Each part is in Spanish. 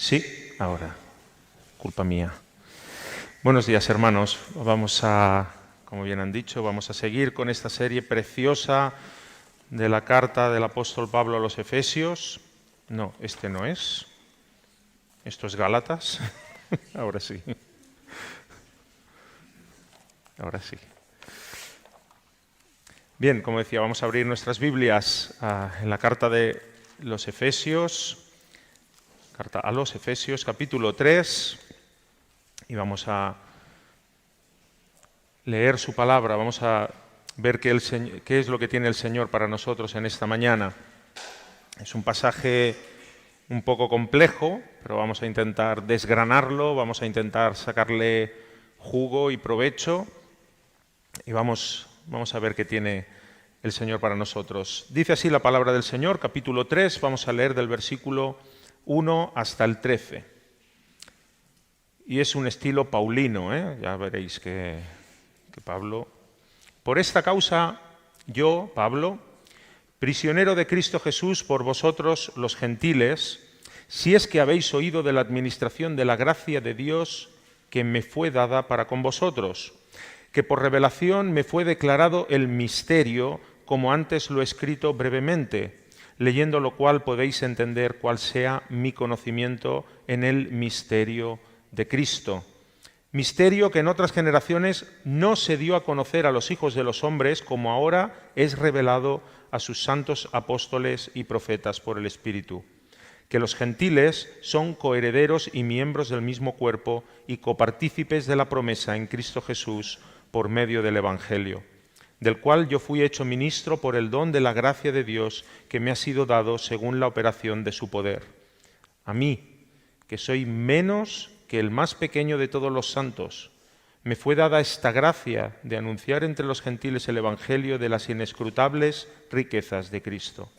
Sí, ahora. Culpa mía. Buenos días, hermanos. Como bien han dicho, vamos a seguir con esta serie preciosa de la carta del apóstol Pablo a los Efesios. No, este no es. Esto es Gálatas. Ahora sí. Ahora sí. Bien, como decía, vamos a abrir nuestras Biblias en la carta de los Efesios, carta a los Efesios, capítulo 3, y vamos a leer su palabra, vamos a ver qué es lo que tiene el Señor para nosotros en esta mañana. Es un pasaje un poco complejo, pero vamos a intentar desgranarlo, vamos a intentar sacarle jugo y provecho, y vamos a ver qué tiene el Señor para nosotros. Dice así la palabra del Señor, capítulo 3, vamos a leer del versículo 1 hasta el 13. Y es un estilo paulino, ya veréis que Pablo. Por esta causa, yo, Pablo, prisionero de Cristo Jesús por vosotros los gentiles, si es que habéis oído de la administración de la gracia de Dios que me fue dada para con vosotros, que por revelación me fue declarado el misterio, como antes lo he escrito brevemente, leyendo lo cual podéis entender cuál sea mi conocimiento en el misterio de Cristo. Misterio que en otras generaciones no se dio a conocer a los hijos de los hombres, como ahora es revelado a sus santos apóstoles y profetas por el Espíritu. Que los gentiles son coherederos y miembros del mismo cuerpo y copartícipes de la promesa en Cristo Jesús por medio del Evangelio, del cual yo fui hecho ministro por el don de la gracia de Dios que me ha sido dado según la operación de su poder. A mí, que soy menos que el más pequeño de todos los santos, me fue dada esta gracia de anunciar entre los gentiles el Evangelio de las inescrutables riquezas de Cristo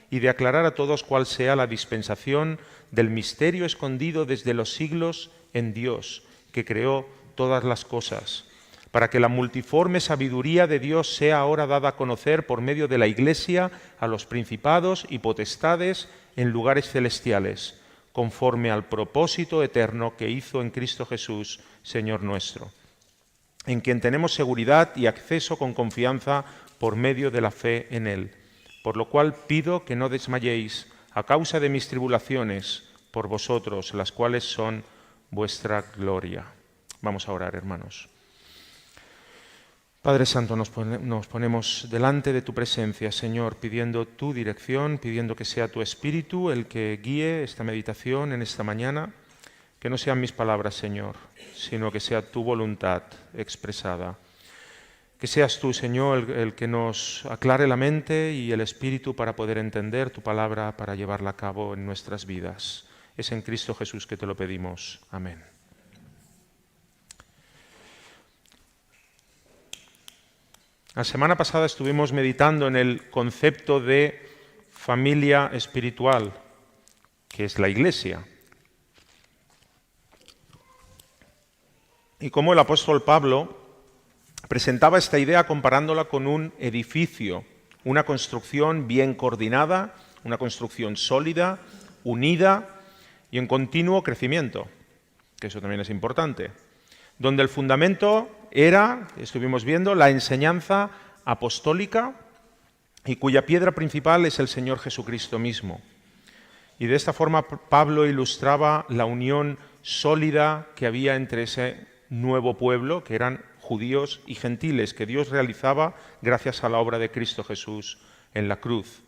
y de aclarar a todos cuál sea la dispensación del misterio escondido desde los siglos en Dios, que creó todas las cosas, para que la multiforme sabiduría de Dios sea ahora dada a conocer por medio de la Iglesia a los principados y potestades en lugares celestiales, conforme al propósito eterno que hizo en Cristo Jesús, Señor nuestro, en quien tenemos seguridad y acceso con confianza por medio de la fe en Él. Por lo cual pido que no desmayéis a causa de mis tribulaciones por vosotros, las cuales son vuestra gloria. Vamos a orar, hermanos. Padre Santo, nos ponemos delante de tu presencia, Señor, pidiendo tu dirección, pidiendo que sea tu Espíritu el que guíe esta meditación en esta mañana, que no sean mis palabras, Señor, sino que sea tu voluntad expresada. Que seas tú, Señor, el que nos aclare la mente y el espíritu para poder entender tu palabra, para llevarla a cabo en nuestras vidas. Es en Cristo Jesús que te lo pedimos. Amén. La semana pasada estuvimos meditando en el concepto de familia espiritual, que es la Iglesia. Y cómo el apóstol Pablo presentaba esta idea comparándola con un edificio, una construcción bien coordinada, una construcción sólida, unida y en continuo crecimiento, que eso también es importante, donde el fundamento era, estuvimos viendo, la enseñanza apostólica y cuya piedra principal es el Señor Jesucristo mismo. Y de esta forma Pablo ilustraba la unión sólida que había entre ese nuevo pueblo, que eran judíos y gentiles, que Dios realizaba gracias a la obra de Cristo Jesús en la cruz.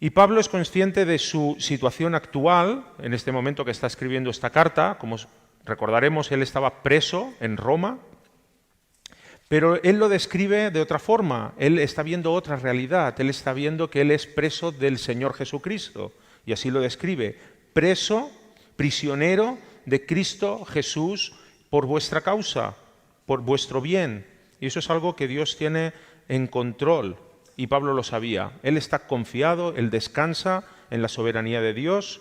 Y Pablo es consciente de su situación actual, en este momento que está escribiendo esta carta. Como recordaremos, él estaba preso en Roma, pero él lo describe de otra forma. Él está viendo otra realidad, él está viendo que él es preso del Señor Jesucristo, y así lo describe: preso, prisionero de Cristo Jesús por vuestra causa, por vuestro bien. Y eso es algo que Dios tiene en control, y Pablo lo sabía. Él está confiado, él descansa en la soberanía de Dios,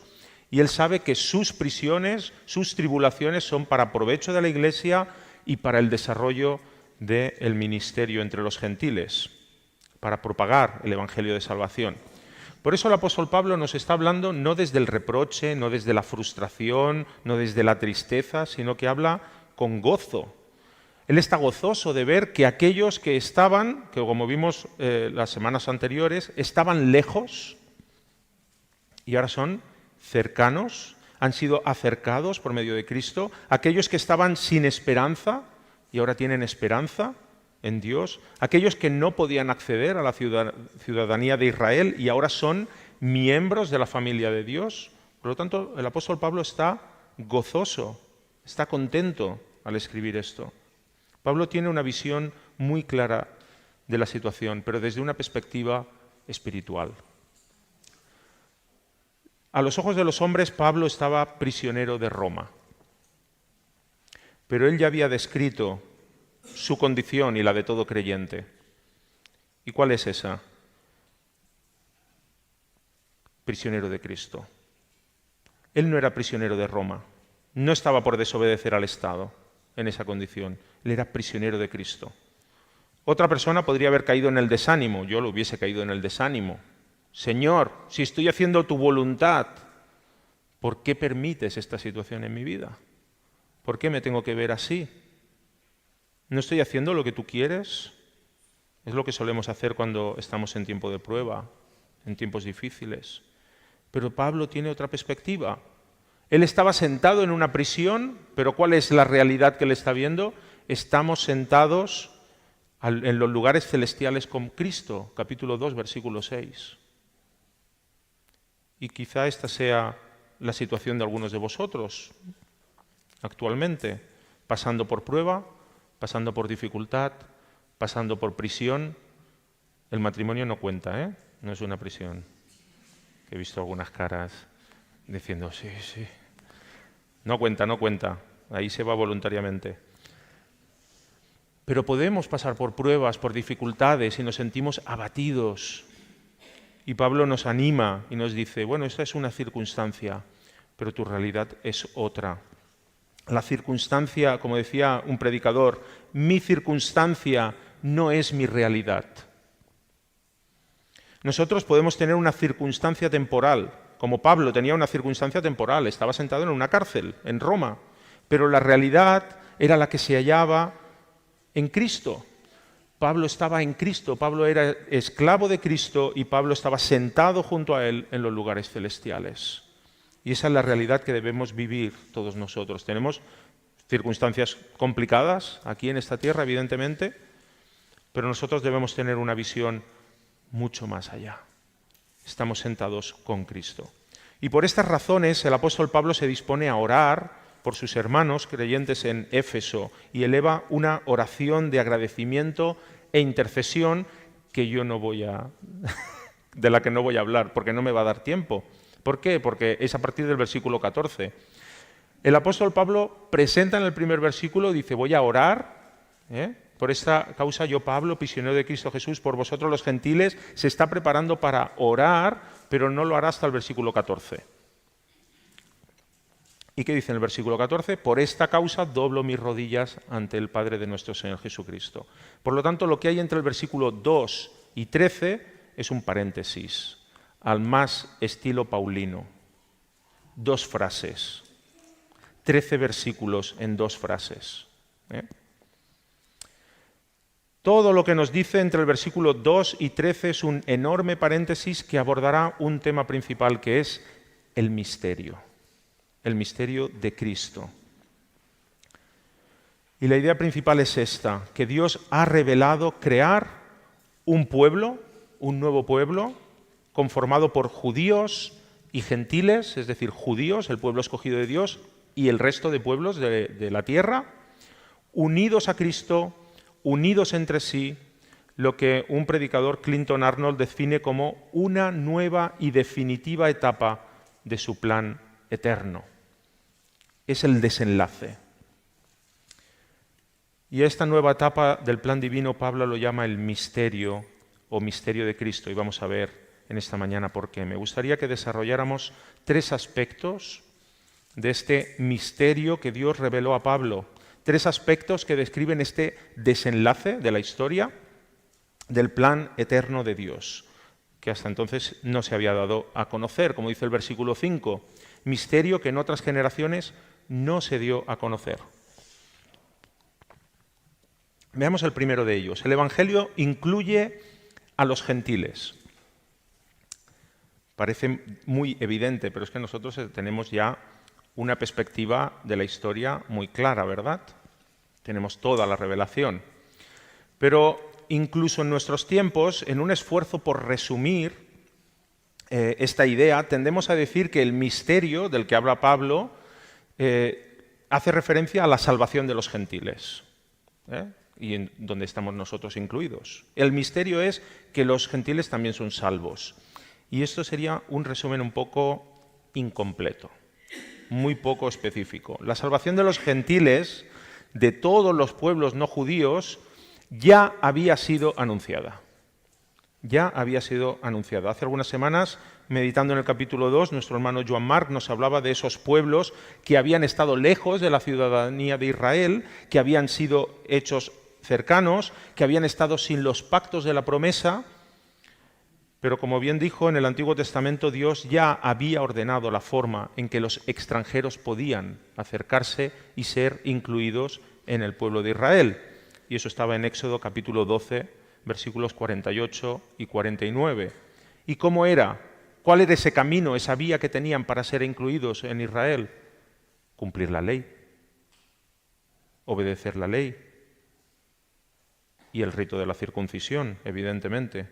y él sabe que sus prisiones, sus tribulaciones son para provecho de la Iglesia y para el desarrollo del ministerio entre los gentiles, para propagar el Evangelio de salvación. Por eso el apóstol Pablo nos está hablando no desde el reproche, no desde la frustración, no desde la tristeza, sino que habla con gozo. Él está gozoso de ver que aquellos que estaban, que como vimos las semanas anteriores, estaban lejos y ahora son cercanos, han sido acercados por medio de Cristo. Aquellos que estaban sin esperanza y ahora tienen esperanza en Dios. Aquellos que no podían acceder a la ciudadanía de Israel y ahora son miembros de la familia de Dios. Por lo tanto, el apóstol Pablo está gozoso, está contento al escribir esto. Pablo tiene una visión muy clara de la situación, pero desde una perspectiva espiritual. A los ojos de los hombres, Pablo estaba prisionero de Roma, pero él ya había descrito su condición y la de todo creyente. ¿Y cuál es esa? Prisionero de Cristo. Él no era prisionero de Roma, no estaba por desobedecer al Estado en esa condición, él era prisionero de Cristo. Otra persona podría haber caído en el desánimo, yo lo hubiese caído en el desánimo. Señor, si estoy haciendo tu voluntad, ¿por qué permites esta situación en mi vida? ¿Por qué me tengo que ver así? ¿No estoy haciendo lo que tú quieres? Es lo que solemos hacer cuando estamos en tiempo de prueba, en tiempos difíciles. Pero Pablo tiene otra perspectiva. Él estaba sentado en una prisión, pero ¿cuál es la realidad que él está viendo? Estamos sentados en los lugares celestiales con Cristo, capítulo 2, versículo 6. Y quizá esta sea la situación de algunos de vosotros actualmente, pasando por prueba, pasando por dificultad, pasando por prisión. El matrimonio no cuenta, ¿eh? No es una prisión. He visto algunas caras diciendo, sí, sí. No cuenta, no cuenta. Ahí se va voluntariamente. Pero podemos pasar por pruebas, por dificultades y nos sentimos abatidos. Y Pablo nos anima y nos dice, bueno, esta es una circunstancia, pero tu realidad es otra. La circunstancia, como decía un predicador, mi circunstancia no es mi realidad. Nosotros podemos tener una circunstancia temporal, como Pablo tenía una circunstancia temporal, estaba sentado en una cárcel, en Roma, pero la realidad era la que se hallaba en Cristo. Pablo estaba en Cristo, Pablo era esclavo de Cristo y Pablo estaba sentado junto a él en los lugares celestiales. Y esa es la realidad que debemos vivir todos nosotros. Tenemos circunstancias complicadas aquí en esta tierra, evidentemente, pero nosotros debemos tener una visión mucho más allá. Estamos sentados con Cristo. Y por estas razones el apóstol Pablo se dispone a orar por sus hermanos creyentes en Éfeso y eleva una oración de agradecimiento e intercesión que yo no voy a de la que no voy a hablar porque no me va a dar tiempo. ¿Por qué? Porque es a partir del versículo 14. El apóstol Pablo presenta en el primer versículo, dice, voy a orar, por esta causa yo, Pablo, prisionero de Cristo Jesús, por vosotros los gentiles, se está preparando para orar, pero no lo hará hasta el versículo 14. ¿Y qué dice en el versículo 14? Por esta causa doblo mis rodillas ante el Padre de nuestro Señor Jesucristo. Por lo tanto, lo que hay entre el versículo 2 y 13 es un paréntesis, al más estilo paulino. 2 frases. 13 versículos en 2 frases. Todo lo que nos dice entre el versículo 2 y 13 es un enorme paréntesis que abordará un tema principal que es el misterio de Cristo. Y la idea principal es esta, que Dios ha revelado crear un pueblo, un nuevo pueblo, conformado por judíos y gentiles, es decir, judíos, el pueblo escogido de Dios, y el resto de pueblos de la tierra, unidos a Cristo, unidos entre sí, lo que un predicador, Clinton Arnold, define como una nueva y definitiva etapa de su plan eterno. Es el desenlace. Y a esta nueva etapa del plan divino Pablo lo llama el misterio o misterio de Cristo, y vamos a ver en esta mañana por qué. Me gustaría que desarrolláramos 3 aspectos de este misterio que Dios reveló a Pablo. 3 aspectos que describen este desenlace de la historia del plan eterno de Dios. que hasta entonces no se había dado a conocer, como dice el versículo 5, misterio que en otras generaciones no se dio a conocer. Veamos el primero de ellos. El Evangelio incluye a los gentiles. Parece muy evidente, pero es que nosotros tenemos ya una perspectiva de la historia muy clara, ¿verdad? Tenemos toda la revelación. Pero incluso en nuestros tiempos, en un esfuerzo por resumir esta idea, tendemos a decir que el misterio del que habla Pablo hace referencia a la salvación de los gentiles, y en donde estamos nosotros incluidos. El misterio es que los gentiles también son salvos. Y esto sería un resumen un poco incompleto, muy poco específico. La salvación de los gentiles, de todos los pueblos no judíos, ya había sido anunciada. Ya había sido anunciada. Hace algunas semanas, meditando en el capítulo 2, nuestro hermano Joan Marc nos hablaba de esos pueblos que habían estado lejos de la ciudadanía de Israel, que habían sido hechos cercanos, que habían estado sin los pactos de la promesa, pero como bien dijo, en el Antiguo Testamento Dios ya había ordenado la forma en que los extranjeros podían acercarse y ser incluidos en el pueblo de Israel. Y eso estaba en Éxodo capítulo 12, versículos 48 y 49. ¿Y cómo era? ¿Cuál era ese camino, esa vía que tenían para ser incluidos en Israel? Cumplir la ley, obedecer la ley y el rito de la circuncisión, evidentemente.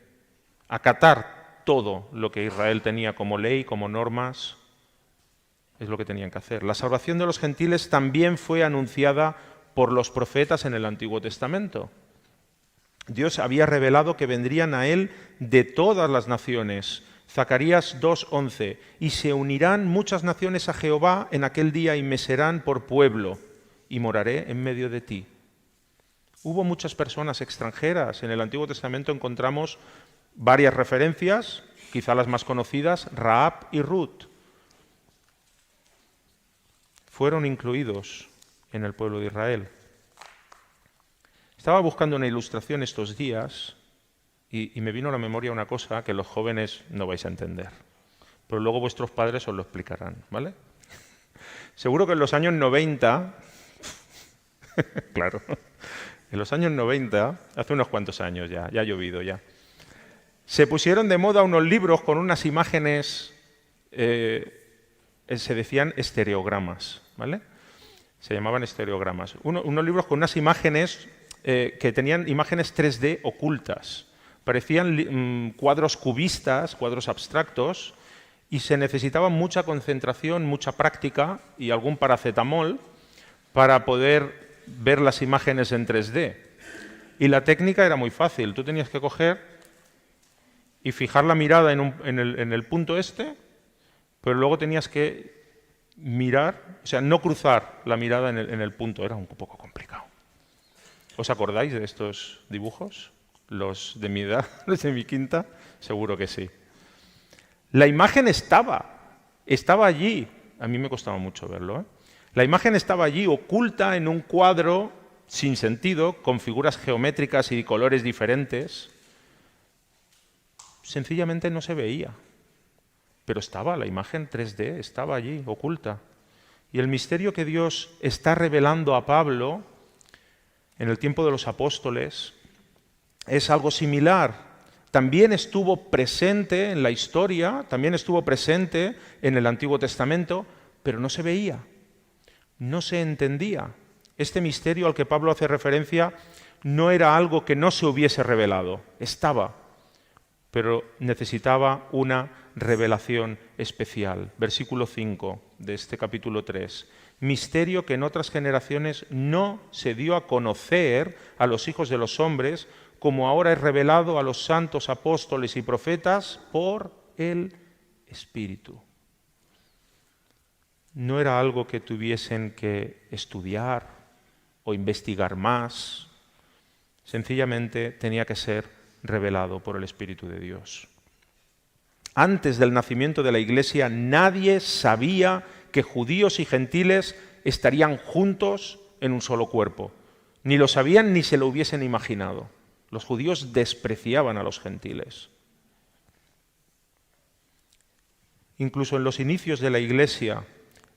Acatar todo lo que Israel tenía como ley, como normas, es lo que tenían que hacer. La salvación de los gentiles también fue anunciada por los profetas en el Antiguo Testamento. Dios había revelado que vendrían a él de todas las naciones. Zacarías 2:11, y se unirán muchas naciones a Jehová en aquel día y me serán por pueblo, y moraré en medio de ti. Hubo muchas personas extranjeras. En el Antiguo Testamento encontramos varias referencias, quizá las más conocidas, Rahab y Ruth. Fueron incluidos en el pueblo de Israel. Estaba buscando una ilustración estos días y me vino a la memoria una cosa que los jóvenes no vais a entender, pero luego vuestros padres os lo explicarán, ¿vale? Seguro que en los años 90, claro, en los años 90, hace unos cuantos años ya ha llovido ya, se pusieron de moda unos libros con unas imágenes, se decían estereogramas, ¿vale? Se llamaban estereogramas. Unos libros con unas imágenes que tenían imágenes 3D ocultas. Parecían cuadros cubistas, cuadros abstractos, y se necesitaba mucha concentración, mucha práctica y algún paracetamol para poder ver las imágenes en 3D. Y la técnica era muy fácil. Tú tenías que coger y fijar la mirada en el punto este, pero luego tenías que mirar, o sea, no cruzar la mirada en el punto. Era un poco complicado. ¿Os acordáis de estos dibujos? Los de mi edad, los de mi quinta, seguro que sí. La imagen estaba allí. A mí me costaba mucho verlo, ¿eh? La imagen estaba allí, oculta en un cuadro sin sentido, con figuras geométricas y colores diferentes. Sencillamente no se veía. Pero estaba, la imagen 3D estaba allí, oculta. Y el misterio que Dios está revelando a Pablo en el tiempo de los apóstoles es algo similar. También estuvo presente en la historia, también estuvo presente en el Antiguo Testamento, pero no se veía, no se entendía. Este misterio al que Pablo hace referencia no era algo que no se hubiese revelado, estaba, pero necesitaba una revelación especial. Versículo 5 de este capítulo 3. Misterio que en otras generaciones no se dio a conocer a los hijos de los hombres, como ahora es revelado a los santos apóstoles y profetas por el Espíritu. No era algo que tuviesen que estudiar o investigar más, sencillamente tenía que ser revelado por el Espíritu de Dios. Antes del nacimiento de la Iglesia, nadie sabía que judíos y gentiles estarían juntos en un solo cuerpo. Ni lo sabían ni se lo hubiesen imaginado. Los judíos despreciaban a los gentiles. incluso en los inicios de la Iglesia,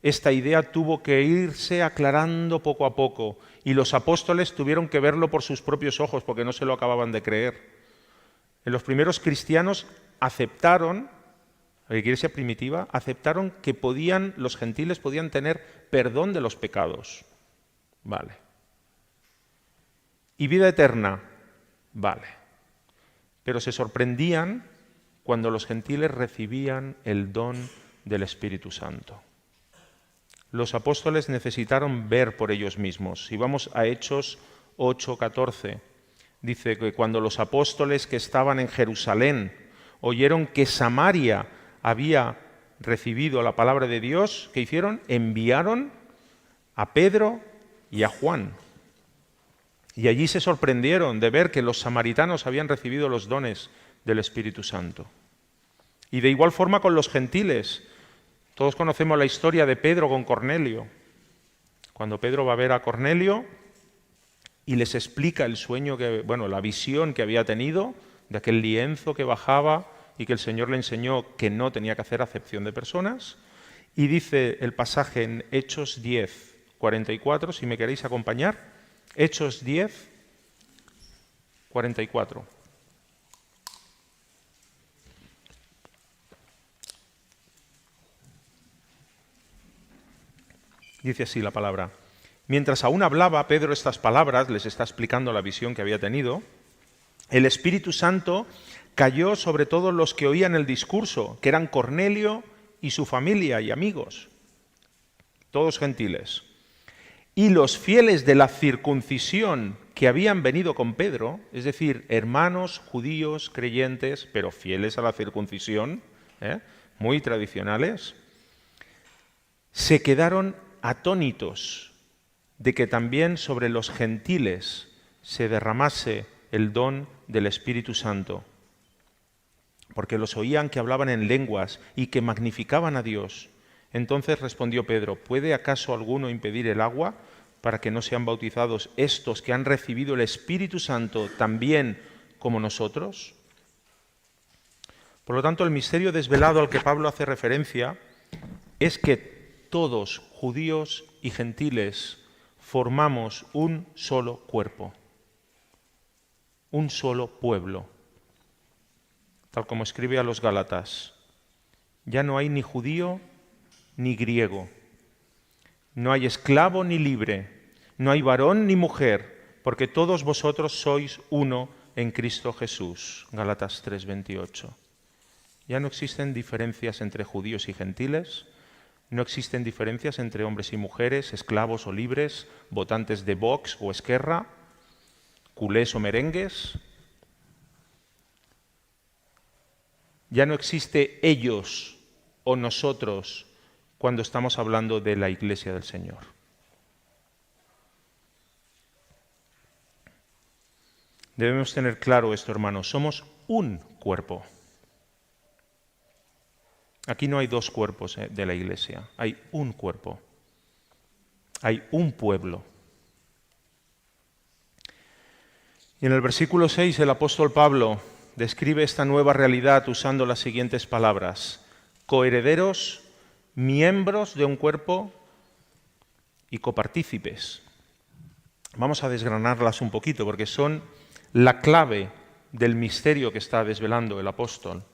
esta idea tuvo que irse aclarando poco a poco y los apóstoles tuvieron que verlo por sus propios ojos porque no se lo acababan de creer. En los primeros cristianos aceptaron, la Iglesia primitiva, aceptaron que los gentiles podían tener perdón de los pecados. Vale. Y vida eterna. Vale. Pero se sorprendían cuando los gentiles recibían el don del Espíritu Santo. Los apóstoles necesitaron ver por ellos mismos. Si vamos a Hechos 8:14, dice que cuando los apóstoles que estaban en Jerusalén oyeron que Samaria había recibido la palabra de Dios, ¿qué hicieron? Enviaron a Pedro y a Juan. Y allí se sorprendieron de ver que los samaritanos habían recibido los dones del Espíritu Santo. Y de igual forma con los gentiles. Todos conocemos la historia de Pedro con Cornelio. Cuando Pedro va a ver a Cornelio y les explica el sueño, la visión que había tenido de aquel lienzo que bajaba y que el Señor le enseñó que no tenía que hacer acepción de personas. Y dice el pasaje en Hechos 10:44, si me queréis acompañar, Hechos 10:44. Dice así la palabra. Mientras aún hablaba Pedro estas palabras, les está explicando la visión que había tenido, el Espíritu Santo cayó sobre todos los que oían el discurso, que eran Cornelio y su familia y amigos, todos gentiles. Y los fieles de la circuncisión que habían venido con Pedro, es decir, hermanos judíos creyentes, pero fieles a la circuncisión, muy tradicionales, se quedaron atónitos de que también sobre los gentiles se derramase el don del Espíritu Santo, porque los oían que hablaban en lenguas y que magnificaban a Dios. Entonces respondió Pedro, ¿puede acaso alguno impedir el agua para que no sean bautizados estos que han recibido el Espíritu Santo también como nosotros? Por lo tanto, el misterio desvelado al que Pablo hace referencia es que todos, judíos y gentiles, formamos un solo cuerpo, un solo pueblo. Tal como escribe a los Gálatas, ya no hay ni judío ni griego, no hay esclavo ni libre, no hay varón ni mujer, porque todos vosotros sois uno en Cristo Jesús. Gálatas 3:28. Ya no existen diferencias entre judíos y gentiles, no existen diferencias entre hombres y mujeres, esclavos o libres, votantes de Vox o Esquerra, culés o merengues. Ya no existe ellos o nosotros cuando estamos hablando de la Iglesia del Señor. Debemos tener claro esto, hermanos, somos un cuerpo. Aquí no hay dos cuerpos de la Iglesia, hay un cuerpo, hay un pueblo. Y en el versículo 6 el apóstol Pablo describe esta nueva realidad usando las siguientes palabras: coherederos, miembros de un cuerpo y copartícipes. Vamos a desgranarlas un poquito porque son la clave del misterio que está desvelando el apóstol.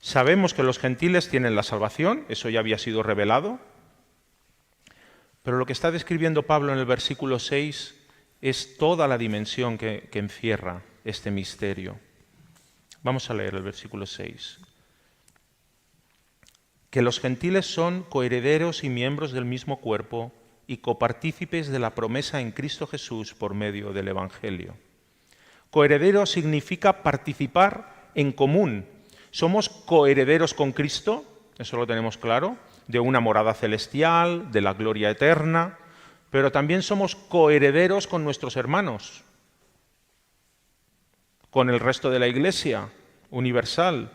Sabemos que los gentiles tienen la salvación, eso ya había sido revelado, pero lo que está describiendo Pablo en el versículo 6 es toda la dimensión que encierra este misterio. Vamos a leer el versículo 6. Que los gentiles son coherederos y miembros del mismo cuerpo y copartícipes de la promesa en Cristo Jesús por medio del Evangelio. Coheredero significa participar en común. Somos coherederos con Cristo, eso lo tenemos claro, de una morada celestial, de la gloria eterna, pero también somos coherederos con nuestros hermanos, con el resto de la Iglesia universal,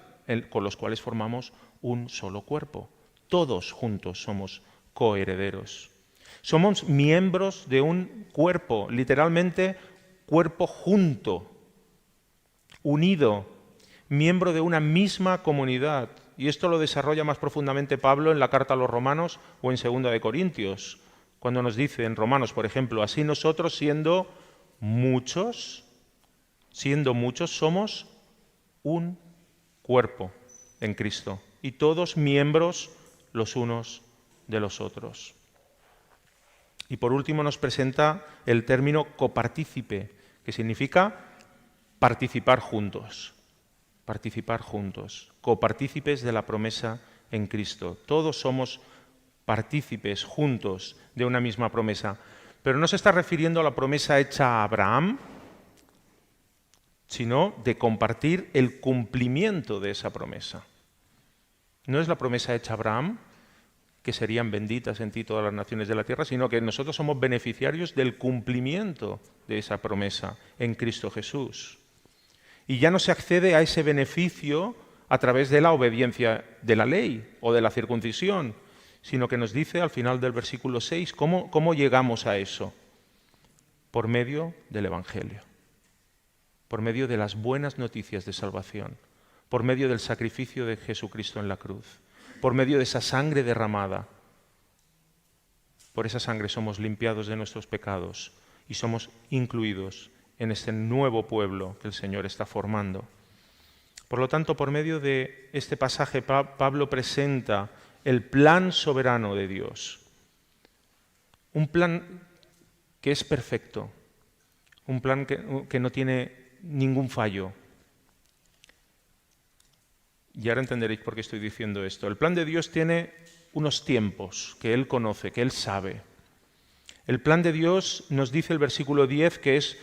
con los cuales formamos un solo cuerpo. Todos juntos somos coherederos. Somos miembros de un cuerpo, literalmente cuerpo junto, unido, miembro de una misma comunidad. Y esto lo desarrolla más profundamente Pablo en la carta a los Romanos o en 2 de Corintios, cuando nos dice en Romanos, por ejemplo, así nosotros siendo muchos, somos un cuerpo en Cristo y todos miembros los unos de los otros. Y por último nos presenta el término copartícipe, que significa participar juntos, copartícipes de la promesa en Cristo. Todos somos partícipes juntos de una misma promesa. Pero no se está refiriendo a la promesa hecha a Abraham, sino de compartir el cumplimiento de esa promesa. No es la promesa hecha a Abraham, que serían benditas en ti todas las naciones de la tierra, sino que nosotros somos beneficiarios del cumplimiento de esa promesa en Cristo Jesús. Y ya no se accede a ese beneficio a través de la obediencia de la ley o de la circuncisión, sino que nos dice al final del versículo 6 cómo llegamos a eso. Por medio del Evangelio, por medio de las buenas noticias de salvación, por medio del sacrificio de Jesucristo en la cruz, por medio de esa sangre derramada. Por esa sangre somos limpiados de nuestros pecados y somos incluidos en este nuevo pueblo que el Señor está formando. Por lo tanto, por medio de este pasaje, Pablo presenta el plan soberano de Dios. Un plan que es perfecto, un plan que no tiene ningún fallo. Y ahora entenderéis por qué estoy diciendo esto. El plan de Dios tiene unos tiempos que Él conoce, que Él sabe. El plan de Dios, nos dice el versículo 10, que es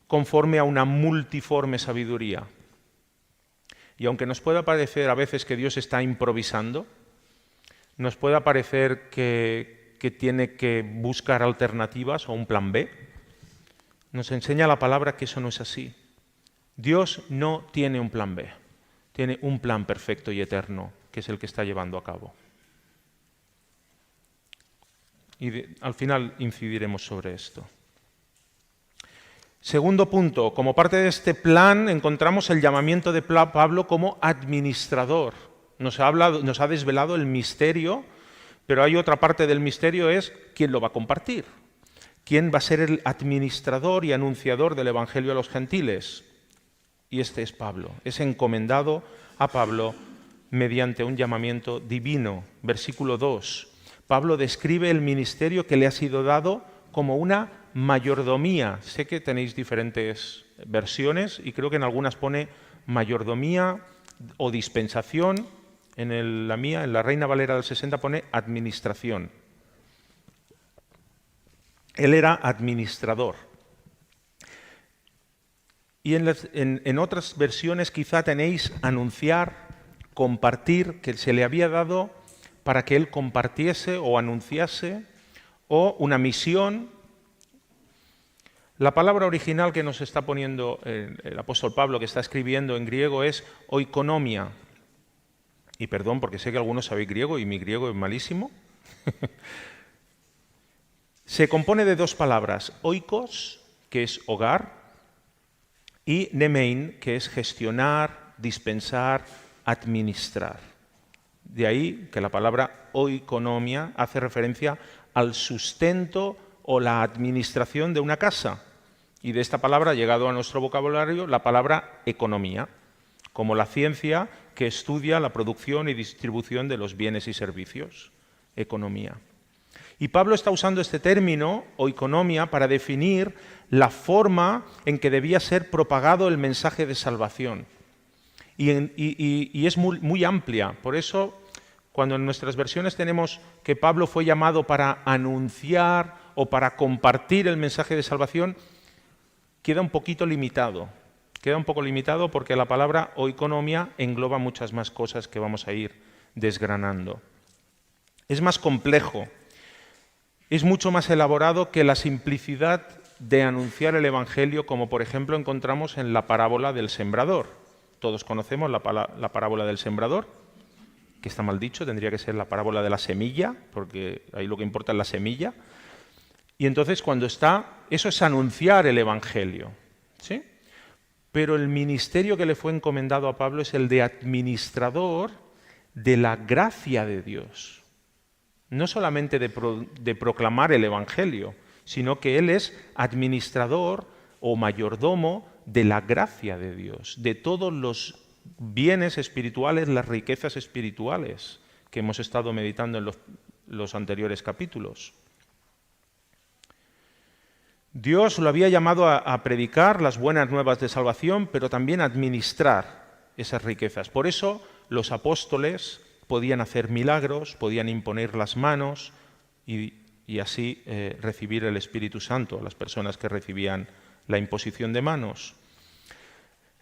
conforme a una multiforme sabiduría. Y aunque nos pueda parecer a veces que Dios está improvisando, nos pueda parecer que tiene que buscar alternativas o un plan B, nos enseña la palabra que eso no es así. Dios no tiene un plan B, tiene un plan perfecto y eterno, que es el que está llevando a cabo. Y al final incidiremos sobre esto. Segundo punto, como parte de este plan encontramos el llamamiento de Pablo como administrador. Nos ha desvelado el misterio, pero hay otra parte del misterio, es quién lo va a compartir. ¿Quién va a ser el administrador y anunciador del Evangelio a los gentiles? Y este es Pablo. Es encomendado a Pablo mediante un llamamiento divino. Versículo 2. Pablo describe el ministerio que le ha sido dado como una mayordomía. Sé que tenéis diferentes versiones y creo que en algunas pone mayordomía o dispensación. La mía, en la Reina Valera del 60, pone administración. Él era administrador. Y en otras versiones quizá tenéis anunciar, compartir, que se le había dado para que él compartiese o anunciase, o una misión. La palabra original que nos está poniendo el apóstol Pablo, que está escribiendo en griego, es oikonomia. Y perdón, porque sé que algunos sabéis griego y mi griego es malísimo. Se compone de dos palabras, oikos, que es hogar, y nemein, que es gestionar, dispensar, administrar. De ahí que la palabra oikonomia hace referencia al sustento o la administración de una casa. Y de esta palabra ha llegado a nuestro vocabulario la palabra economía, como la ciencia que estudia la producción y distribución de los bienes y servicios. Economía. Y Pablo está usando este término, oikonomia, para definir la forma en que debía ser propagado el mensaje de salvación. Y es muy amplia. Por eso, cuando en nuestras versiones tenemos que Pablo fue llamado para anunciar o para compartir el mensaje de salvación, queda un poquito limitado. Queda un poco limitado porque la palabra oikonomia engloba muchas más cosas que vamos a ir desgranando. Es más complejo, es mucho más elaborado que la simplicidad de anunciar el Evangelio, como por ejemplo encontramos en la parábola del sembrador. Todos conocemos la parábola del sembrador, que está mal dicho, tendría que ser la parábola de la semilla, porque ahí lo que importa es la semilla. Y entonces eso es anunciar el Evangelio, ¿sí? Pero el ministerio que le fue encomendado a Pablo es el de administrador de la gracia de Dios. No solamente de proclamar el Evangelio, sino que él es administrador o mayordomo de la gracia de Dios, de todos los bienes espirituales, las riquezas espirituales que hemos estado meditando en los anteriores capítulos. Dios lo había llamado a predicar las buenas nuevas de salvación, pero también a administrar esas riquezas. Por eso los apóstoles podían hacer milagros, podían imponer las manos y así recibir el Espíritu Santo a las personas que recibían la imposición de manos.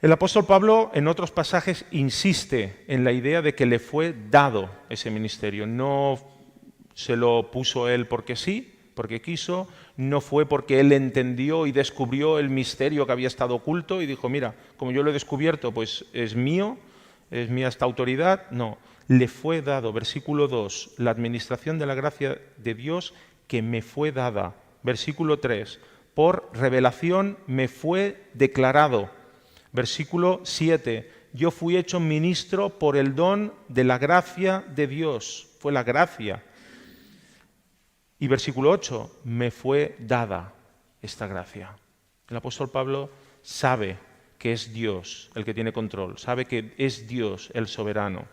El apóstol Pablo en otros pasajes insiste en la idea de que le fue dado ese ministerio. No se lo puso él porque sí, porque quiso, no fue porque él entendió y descubrió el misterio que había estado oculto y dijo, mira, como yo lo he descubierto, pues es mía esta autoridad. No, le fue dado, versículo 2, la administración de la gracia de Dios que me fue dada. Versículo 3, por revelación me fue declarado. Versículo 7, yo fui hecho ministro por el don de la gracia de Dios. Fue la gracia. Y versículo 8, me fue dada esta gracia. El apóstol Pablo sabe que es Dios el que tiene control, sabe que es Dios el soberano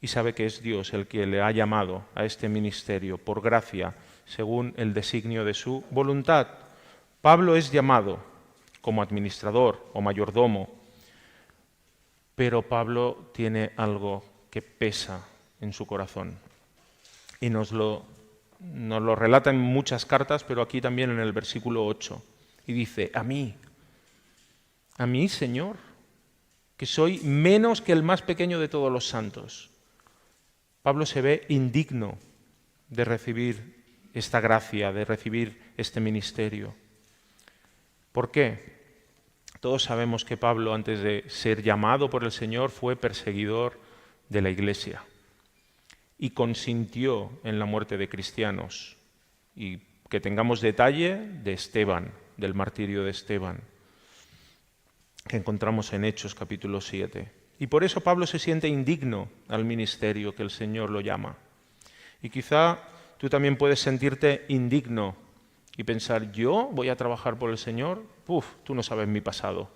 y sabe que es Dios el que le ha llamado a este ministerio por gracia, según el designio de su voluntad. Pablo es llamado como administrador o mayordomo, pero Pablo tiene algo que pesa en su corazón y nos lo relata en muchas cartas, pero aquí también en el versículo 8. Y dice, a mí, Señor, que soy menos que el más pequeño de todos los santos. Pablo se ve indigno de recibir esta gracia, de recibir este ministerio. ¿Por qué? Todos sabemos que Pablo, antes de ser llamado por el Señor, fue perseguidor de la Iglesia y consintió en la muerte de cristianos. Y que tengamos detalle de Esteban, del martirio de Esteban, que encontramos en Hechos capítulo 7. Y por eso Pablo se siente indigno al ministerio que el Señor lo llama. Y quizá tú también puedes sentirte indigno y pensar, ¿yo voy a trabajar por el Señor? Tú no sabes mi pasado.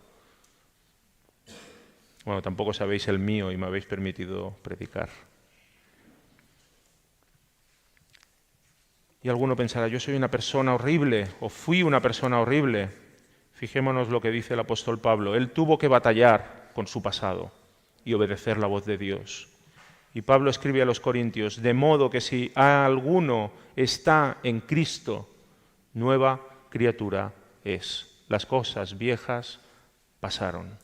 Bueno, tampoco sabéis el mío y me habéis permitido predicar. Y alguno pensará, yo soy una persona horrible o fui una persona horrible. Fijémonos lo que dice el apóstol Pablo. Él tuvo que batallar con su pasado y obedecer la voz de Dios. Y Pablo escribe a los Corintios, de modo que si alguno está en Cristo, nueva criatura es. Las cosas viejas pasaron.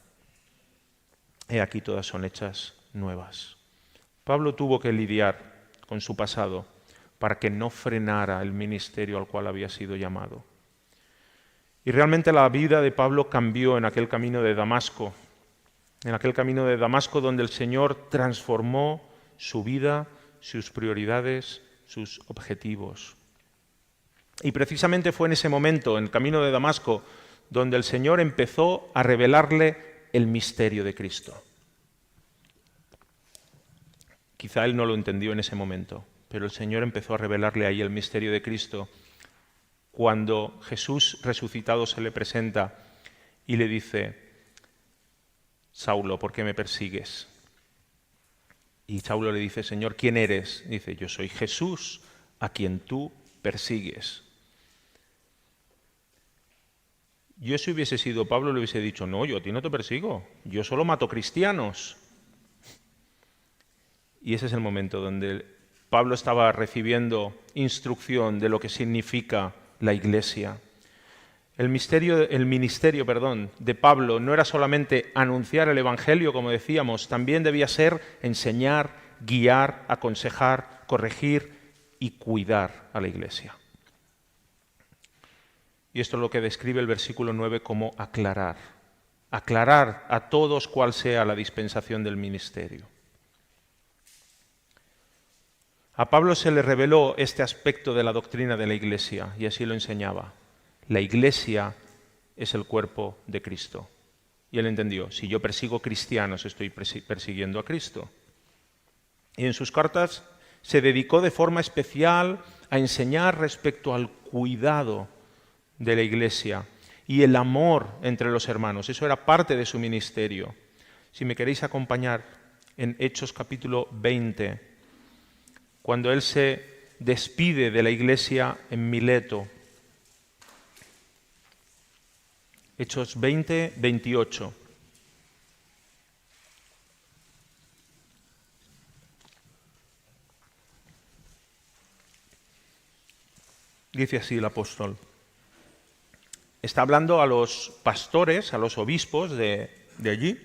He aquí todas son hechas nuevas. Pablo tuvo que lidiar con su pasado para que no frenara el ministerio al cual había sido llamado. Y realmente la vida de Pablo cambió en aquel camino de Damasco, donde el Señor transformó su vida, sus prioridades, sus objetivos. Y precisamente fue en ese momento, en el camino de Damasco, donde el Señor empezó a revelarle el misterio de Cristo. Quizá él no lo entendió en ese momento, pero el Señor empezó a revelarle ahí el misterio de Cristo cuando Jesús resucitado se le presenta y le dice, Saulo, ¿por qué me persigues? Y Saulo le dice, Señor, ¿quién eres? Y dice, yo soy Jesús, a quien tú persigues. Yo si hubiese sido Pablo le hubiese dicho, no, yo a ti no te persigo, yo solo mato cristianos. Y ese es el momento donde Pablo estaba recibiendo instrucción de lo que significa la Iglesia. El ministerio de Pablo no era solamente anunciar el Evangelio, como decíamos, también debía ser enseñar, guiar, aconsejar, corregir y cuidar a la Iglesia. Y esto es lo que describe el versículo 9 como aclarar. Aclarar a todos cuál sea la dispensación del ministerio. A Pablo se le reveló este aspecto de la doctrina de la Iglesia y así lo enseñaba. La Iglesia es el cuerpo de Cristo. Y él entendió, si yo persigo cristianos, estoy persiguiendo a Cristo. Y en sus cartas se dedicó de forma especial a enseñar respecto al cuidado de la iglesia y el amor entre los hermanos. Eso era parte de su ministerio. Si me queréis acompañar en Hechos capítulo 20, cuando él se despide de la iglesia en Mileto. Hechos 20, 28. Dice así el apóstol. Está hablando a los pastores, a los obispos de allí,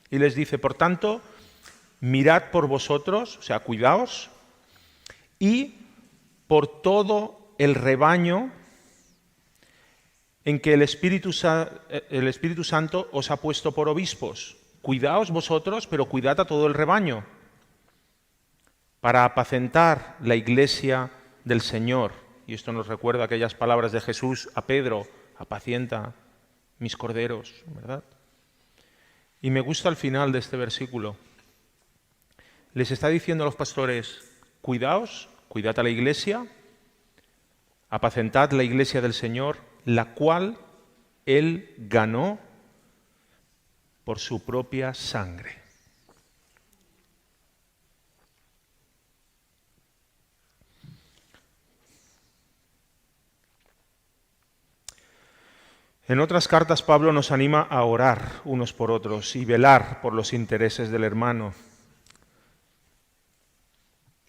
y les dice, por tanto, mirad por vosotros, o sea, cuidaos, y por todo el rebaño en que el Espíritu Santo os ha puesto por obispos. Cuidaos vosotros, pero cuidad a todo el rebaño, para apacentar la iglesia del Señor. Y esto nos recuerda aquellas palabras de Jesús a Pedro, apacienta mis corderos, ¿verdad? Y me gusta el final de este versículo. Les está diciendo a los pastores, cuidaos, cuidad a la iglesia, apacentad la iglesia del Señor, la cual Él ganó por su propia sangre. En otras cartas Pablo nos anima a orar unos por otros y velar por los intereses del hermano.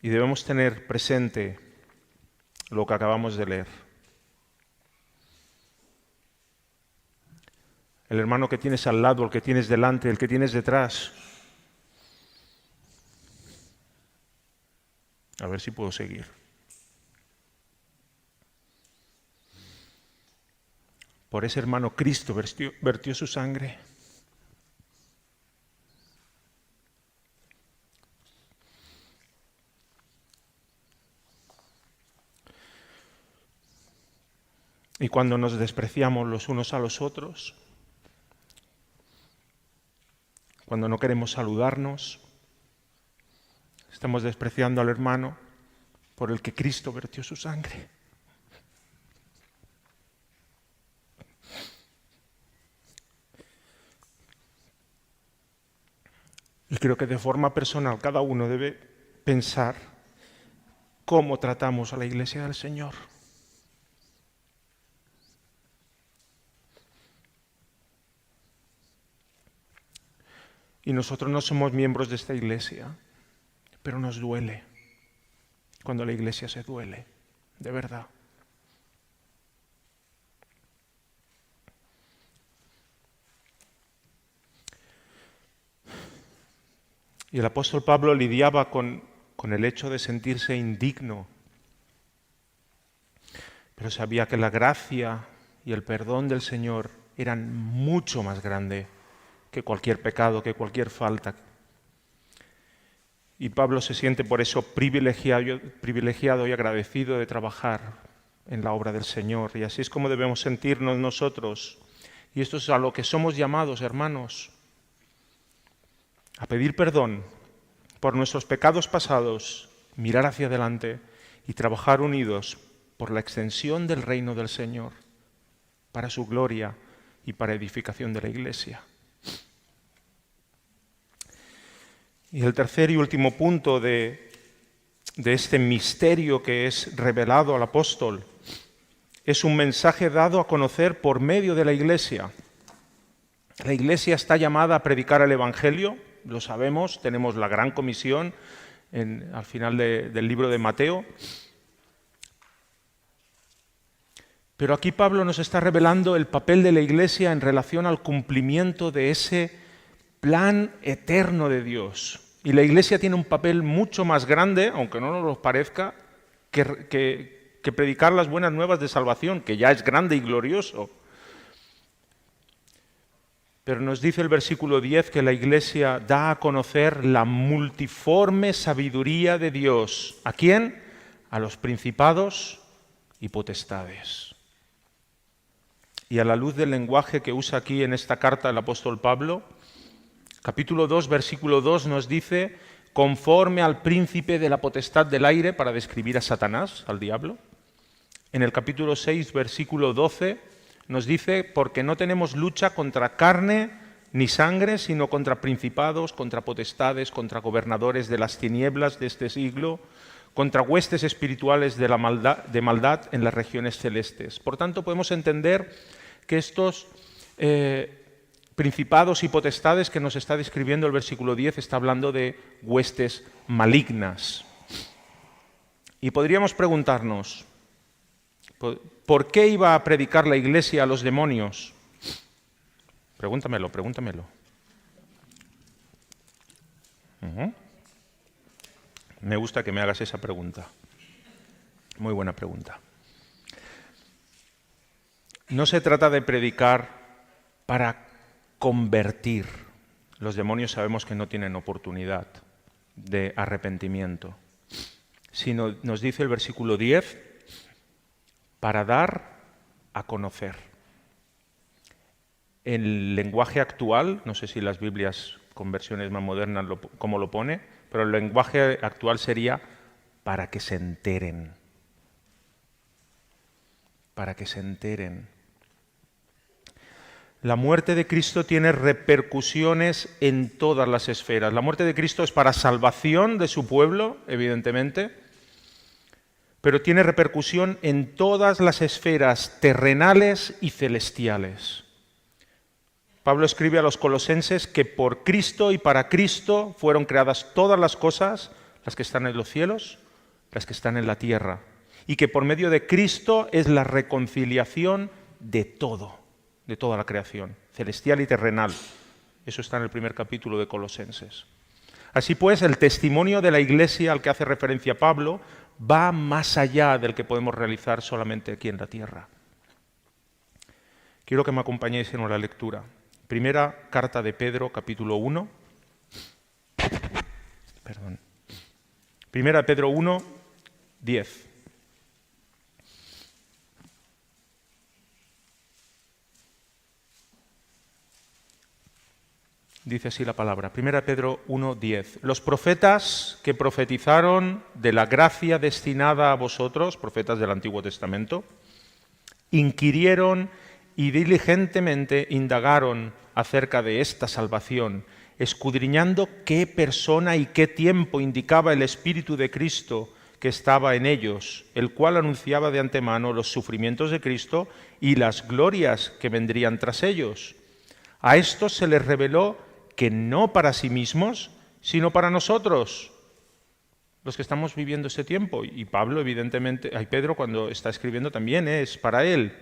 Y debemos tener presente lo que acabamos de leer. El hermano que tienes al lado, el que tienes delante, el que tienes detrás. A ver si puedo seguir. Por ese hermano Cristo vertió su sangre. Y cuando nos despreciamos los unos a los otros, cuando no queremos saludarnos, estamos despreciando al hermano por el que Cristo vertió su sangre. Y creo que de forma personal cada uno debe pensar cómo tratamos a la iglesia del Señor. Y nosotros no somos miembros de esta iglesia, pero nos duele cuando la iglesia se duele, de verdad. Y el apóstol Pablo lidiaba con el hecho de sentirse indigno, pero sabía que la gracia y el perdón del Señor eran mucho más grandes que cualquier pecado, que cualquier falta. Y Pablo se siente por eso privilegiado y agradecido de trabajar en la obra del Señor. Y así es como debemos sentirnos nosotros. Y esto es a lo que somos llamados, hermanos, a pedir perdón por nuestros pecados pasados, mirar hacia adelante y trabajar unidos por la extensión del reino del Señor, para su gloria y para edificación de la iglesia. Y el tercer y último punto de este misterio que es revelado al apóstol es un mensaje dado a conocer por medio de la iglesia. La iglesia está llamada a predicar el Evangelio, lo sabemos, tenemos la gran comisión al final del libro de Mateo. Pero aquí Pablo nos está revelando el papel de la iglesia en relación al cumplimiento de ese plan eterno de Dios. Y la iglesia tiene un papel mucho más grande, aunque no nos lo parezca, que predicar las buenas nuevas de salvación, que ya es grande y glorioso. Pero nos dice el versículo 10 que la iglesia da a conocer la multiforme sabiduría de Dios. ¿A quién? A los principados y potestades. y a la luz del lenguaje que usa aquí en esta carta el apóstol Pablo, capítulo 2, versículo 2 nos dice, conforme al príncipe de la potestad del aire, para describir a Satanás, al diablo. En el capítulo 6, versículo 12, nos dice, porque no tenemos lucha contra carne ni sangre, sino contra principados, contra potestades, contra gobernadores de las tinieblas de este siglo, contra huestes espirituales de maldad en las regiones celestes. Por tanto, podemos entender que estos principados y potestades que nos está describiendo el versículo 10 está hablando de huestes malignas. Y podríamos preguntarnos, ¿por qué iba a predicar la Iglesia a los demonios? Pregúntamelo. Me gusta que me hagas esa pregunta. Muy buena pregunta. No se trata de predicar para convertir. Los demonios sabemos que no tienen oportunidad de arrepentimiento. Sino, nos dice el versículo 10, para dar a conocer. En el lenguaje actual, no sé si las Biblias con versiones más modernas cómo lo pone, pero el lenguaje actual sería para que se enteren. Para que se enteren. La muerte de Cristo tiene repercusiones en todas las esferas. La muerte de Cristo es para salvación de su pueblo, evidentemente, pero tiene repercusión en todas las esferas terrenales y celestiales. Pablo escribe a los colosenses que por Cristo y para Cristo fueron creadas todas las cosas, las que están en los cielos, las que están en la tierra, y que por medio de Cristo es la reconciliación de todo, de toda la creación, celestial y terrenal. Eso está en el primer capítulo de Colosenses. Así pues, el testimonio de la Iglesia al que hace referencia Pablo va más allá del que podemos realizar solamente aquí en la tierra. Quiero que me acompañéis en la lectura. Primera carta de Pedro, capítulo 1. Primera Pedro 1, 10. Dice así la palabra, 1 Pedro 1:10. Los profetas que profetizaron de la gracia destinada a vosotros, profetas del Antiguo Testamento, inquirieron y diligentemente indagaron acerca de esta salvación, escudriñando qué persona y qué tiempo indicaba el Espíritu de Cristo que estaba en ellos, el cual anunciaba de antemano los sufrimientos de Cristo y las glorias que vendrían tras ellos. A estos se les reveló que no para sí mismos, sino para nosotros, los que estamos viviendo este tiempo. Y Pablo, evidentemente, Pedro cuando está escribiendo también es para él,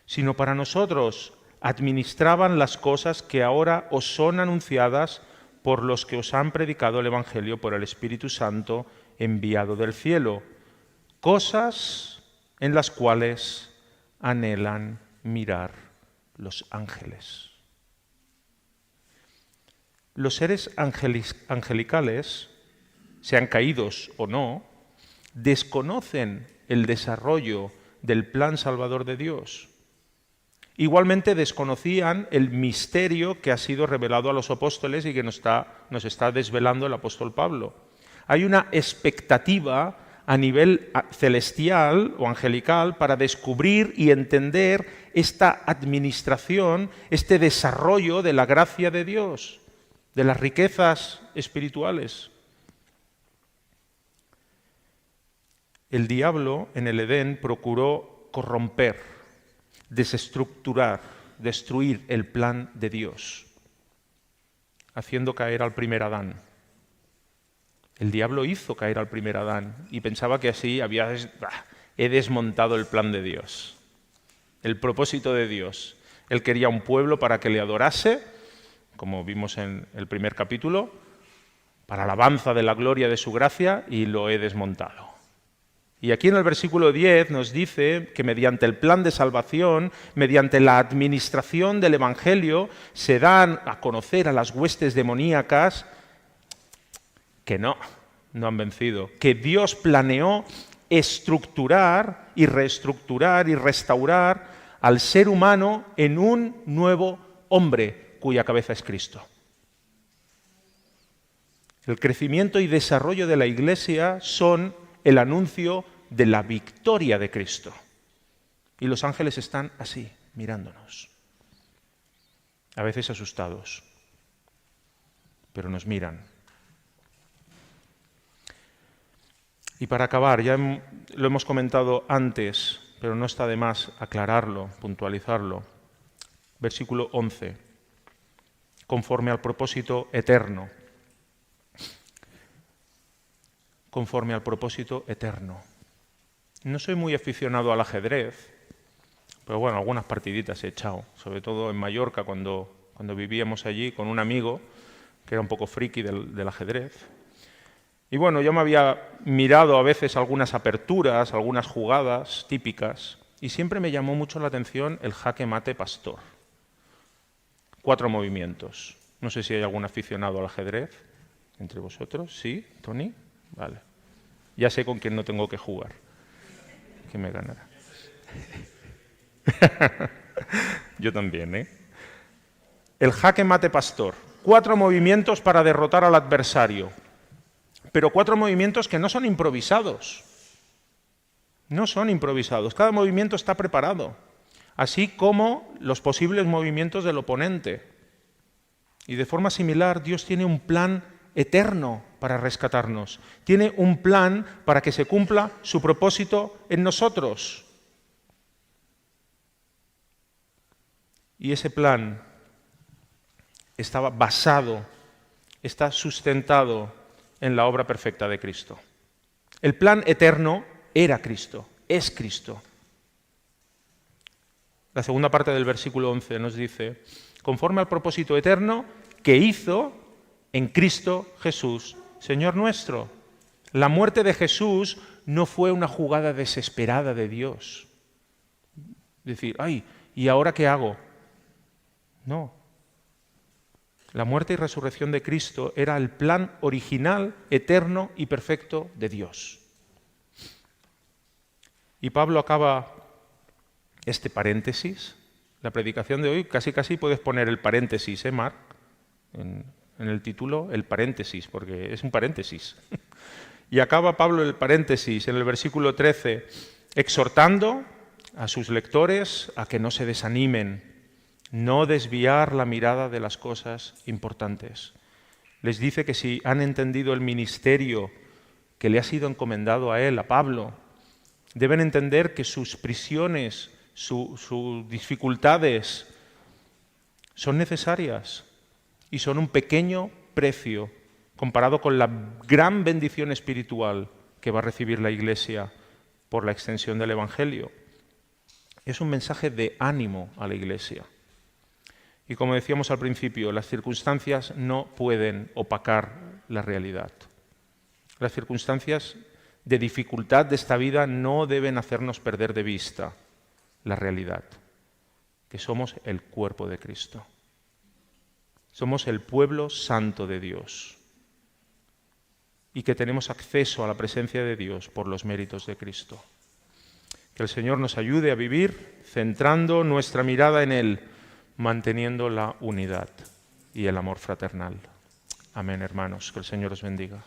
sino para nosotros, administraban las cosas que ahora os son anunciadas por los que os han predicado el Evangelio por el Espíritu Santo enviado del cielo, cosas en las cuales anhelan mirar los ángeles. Los seres angelicales, sean caídos o no, desconocen el desarrollo del plan salvador de Dios. Igualmente desconocían el misterio que ha sido revelado a los apóstoles y que nos está desvelando el apóstol Pablo. Hay una expectativa a nivel celestial o angelical para descubrir y entender esta administración, este desarrollo de la gracia de Dios, de las riquezas espirituales. El diablo en el Edén procuró corromper, desestructurar, destruir el plan de Dios, haciendo caer al primer Adán. El diablo hizo caer al primer Adán y pensaba que así he desmontado el plan de Dios, el propósito de Dios. Él quería un pueblo para que le adorase, como vimos en el primer capítulo, para alabanza de la gloria de su gracia, y lo he desmontado. Y aquí en el versículo 10 nos dice que mediante el plan de salvación, mediante la administración del Evangelio, se dan a conocer a las huestes demoníacas que no han vencido, que Dios planeó estructurar y reestructurar y restaurar al ser humano en un nuevo hombre cuya cabeza es Cristo. El crecimiento y desarrollo de la Iglesia son el anuncio de la victoria de Cristo. Y los ángeles están así, mirándonos. A veces asustados, pero nos miran. Y para acabar, ya lo hemos comentado antes, pero no está de más aclararlo, puntualizarlo. Versículo 11. Conforme al propósito eterno. Conforme al propósito eterno. No soy muy aficionado al ajedrez, pero bueno, algunas partiditas he echado, sobre todo en Mallorca cuando vivíamos allí con un amigo que era un poco friki del ajedrez. Y bueno, yo me había mirado a veces algunas aperturas, algunas jugadas típicas, y siempre me llamó mucho la atención el jaque mate pastor. 4 movimientos. No sé si hay algún aficionado al ajedrez entre vosotros. ¿Sí, Tony? Vale. Ya sé con quién no tengo que jugar. Que me ganará. Yo también, ¿eh? El jaque mate pastor. 4 movimientos para derrotar al adversario. Pero 4 movimientos que no son improvisados. No son improvisados. Cada movimiento está preparado. Así como los posibles movimientos del oponente. Y de forma similar, Dios tiene un plan eterno para rescatarnos. Tiene un plan para que se cumpla su propósito en nosotros. Y ese plan estaba basado, está sustentado en la obra perfecta de Cristo. El plan eterno era Cristo, es Cristo. La segunda parte del versículo 11 nos dice, conforme al propósito eterno que hizo en Cristo Jesús, Señor nuestro. La muerte de Jesús no fue una jugada desesperada de Dios. Decir, ay, ¿y ahora qué hago? No. La muerte y resurrección de Cristo era el plan original, eterno y perfecto de Dios. Y Pablo acaba este paréntesis. La predicación de hoy, casi puedes poner el paréntesis, Marc? En el título, el paréntesis, porque es un paréntesis. Y acaba Pablo el paréntesis en el versículo 13, exhortando a sus lectores a que no se desanimen, no desviar la mirada de las cosas importantes. Les dice que si han entendido el ministerio que le ha sido encomendado a él, a Pablo, deben entender que sus prisiones, sus dificultades son necesarias y son un pequeño precio comparado con la gran bendición espiritual que va a recibir la Iglesia por la extensión del Evangelio. Es un mensaje de ánimo a la Iglesia. Y como decíamos al principio, las circunstancias no pueden opacar la realidad. Las circunstancias de dificultad de esta vida no deben hacernos perder de vista la realidad, que somos el cuerpo de Cristo. Somos el pueblo santo de Dios y que tenemos acceso a la presencia de Dios por los méritos de Cristo. Que el Señor nos ayude a vivir centrando nuestra mirada en Él, manteniendo la unidad y el amor fraternal. Amén, hermanos. Que el Señor os bendiga.